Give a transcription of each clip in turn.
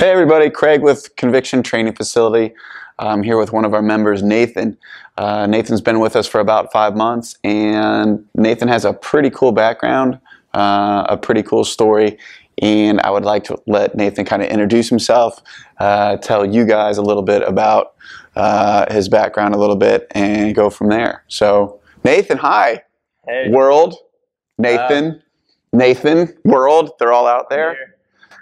Hey everybody, Craig with Conviction Training Facility. I'm here with one of our members, Nathan. Nathan's been with us for about 5 months, and Nathan has a pretty cool background, a pretty cool story, and I would like to let Nathan kind of introduce himself, tell you guys a little bit about his background a little bit, and go from there. So, Nathan, hi. Hey. World. Nathan. Nathan. World. They're all out there.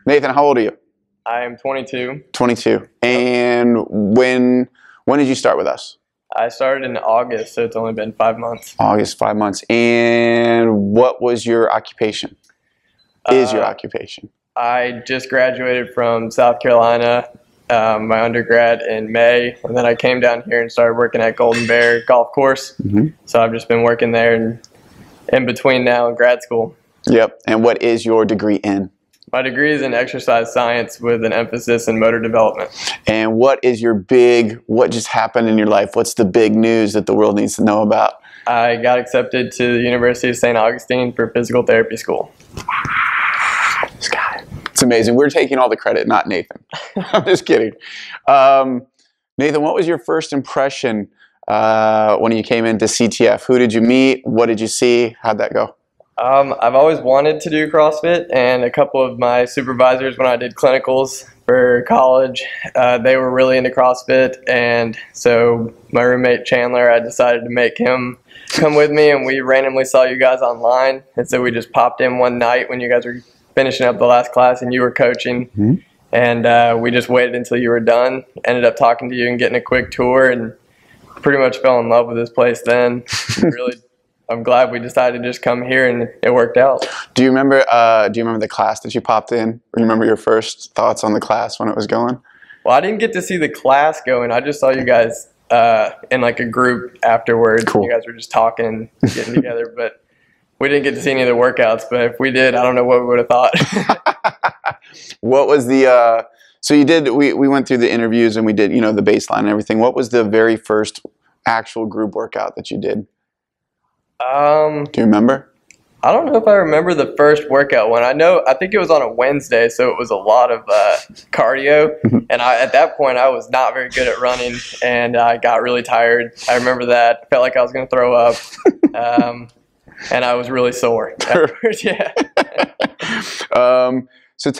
Nathan, how old are you? I am 22. 22. And when did you start with us? I started in August, so it's only been 5 months. August, 5 months. And what was your occupation? Is your occupation? I just graduated from South Carolina, my undergrad in May, and then I came down here and started working at Golden Bear Golf Course. So I've just been working there and in between now in grad school. Yep. And what is your degree in? My degree is in exercise science with an emphasis in motor development. And what just happened in your life? What's the big news that the world needs to know about? I got accepted to the University of St. Augustine for physical therapy school. This guy. It's amazing. We're taking all the credit, not Nathan. I'm just kidding. Nathan, what was your first impression when you came into CTF? Who did you meet? What did you see? How'd that go? I've always wanted to do CrossFit, and a couple of my supervisors when I did clinicals for college, they were really into CrossFit, and so my roommate Chandler, I decided to make him come with me, and we randomly saw you guys online, and so we just popped in one night when you guys were finishing up the last class and you were coaching, and we just waited until you were done, ended up talking to you and getting a quick tour, and pretty much fell in love with this place then. Really, I'm glad we decided to just come here and it worked out. Do you remember the class that you popped in? Or you remember your first thoughts on the class when it was going? Well, I didn't get to see the class going. I just saw you guys in like a group afterwards. Cool. You guys were just talking, getting together, but we didn't get to see any of the workouts. But if we did, I don't know what we would have thought. What was the so you did we went through the interviews and we did, the baseline and everything. What was the very first actual group workout that you did? Do you remember? I don't know if I remember the first workout one. I think it was on a Wednesday, so it was a lot of cardio. And at that point, I was not very good at running, and I got really tired. I remember that. Felt like I was going to throw up, and I was really sore afterwards. Yeah. So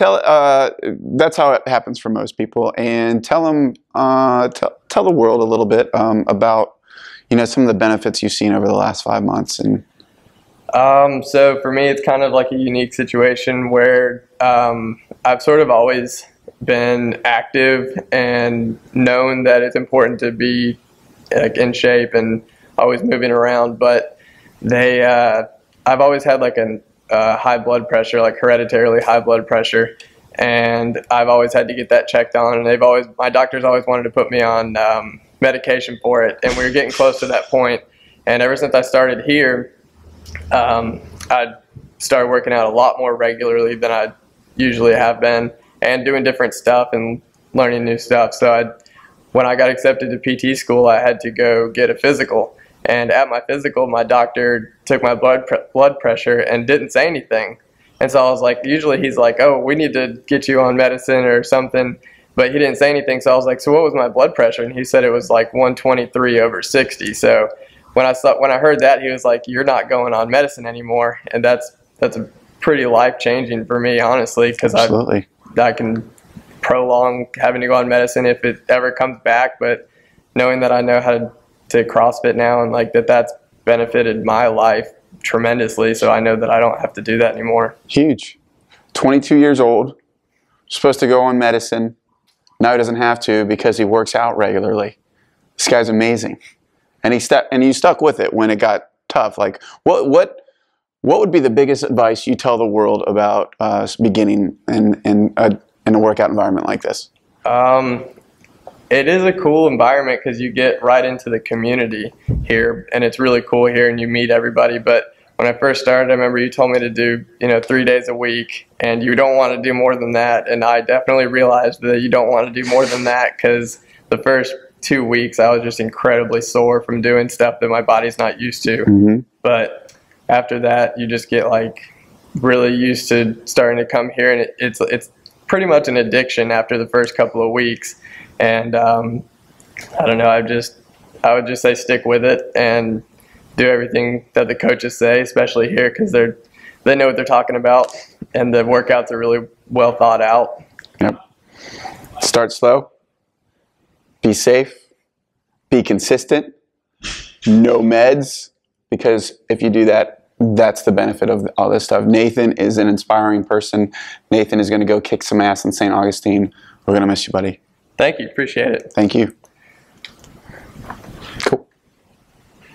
that's how it happens for most people. And tell the world a little bit about some of the benefits you've seen over the last 5 months. And so for me, it's kind of like a unique situation where I've sort of always been active and known that it's important to be in shape and always moving around. But I've always had like a high blood pressure, like hereditarily high blood pressure, and I've always had to get that checked on. And my doctors always wanted to put me on medication for it, and we were getting close to that point. And ever since I started here, I started working out a lot more regularly than I usually have been, and doing different stuff and learning new stuff. So when I got accepted to PT school, I had to go get a physical, and at my physical, my doctor took my blood pressure and didn't say anything. And so I was like, usually he's like, oh, we need to get you on medicine or something. But he didn't say anything, so I was like, so what was my blood pressure? And he said it was like 123/60. So when I heard that, he was like, you're not going on medicine anymore. And that's a pretty life-changing for me, honestly, because I can prolong having to go on medicine if it ever comes back. But knowing that I know how to CrossFit now, and like that's benefited my life tremendously, so I know that I don't have to do that anymore. Huge. 22 years old, supposed to go on medicine. Now he doesn't have to because he works out regularly. This guy's amazing, and you stuck with it when it got tough. Like, what would be the biggest advice you tell the world about beginning in a workout environment like this? It is a cool environment because you get right into the community here, and it's really cool here, and you meet everybody. But when I first started, I remember you told me to do 3 days a week, and you don't want to do more than that. And I definitely realized that you don't want to do more than that, because the first 2 weeks I was just incredibly sore from doing stuff that my body's not used to. But after that, you just get like really used to starting to come here, and pretty much an addiction after the first couple of weeks. And I don't know, I would just say stick with it and do everything that the coaches say, especially here, because they know what they're talking about, and the workouts are really well thought out. Yep. Start slow. Be safe. Be consistent. No meds, because if you do that, that's the benefit of all this stuff. Nathan is an inspiring person. Nathan is going to go kick some ass in St. Augustine. We're going to miss you, buddy. Thank you. Appreciate it. Thank you. Cool.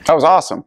That was awesome.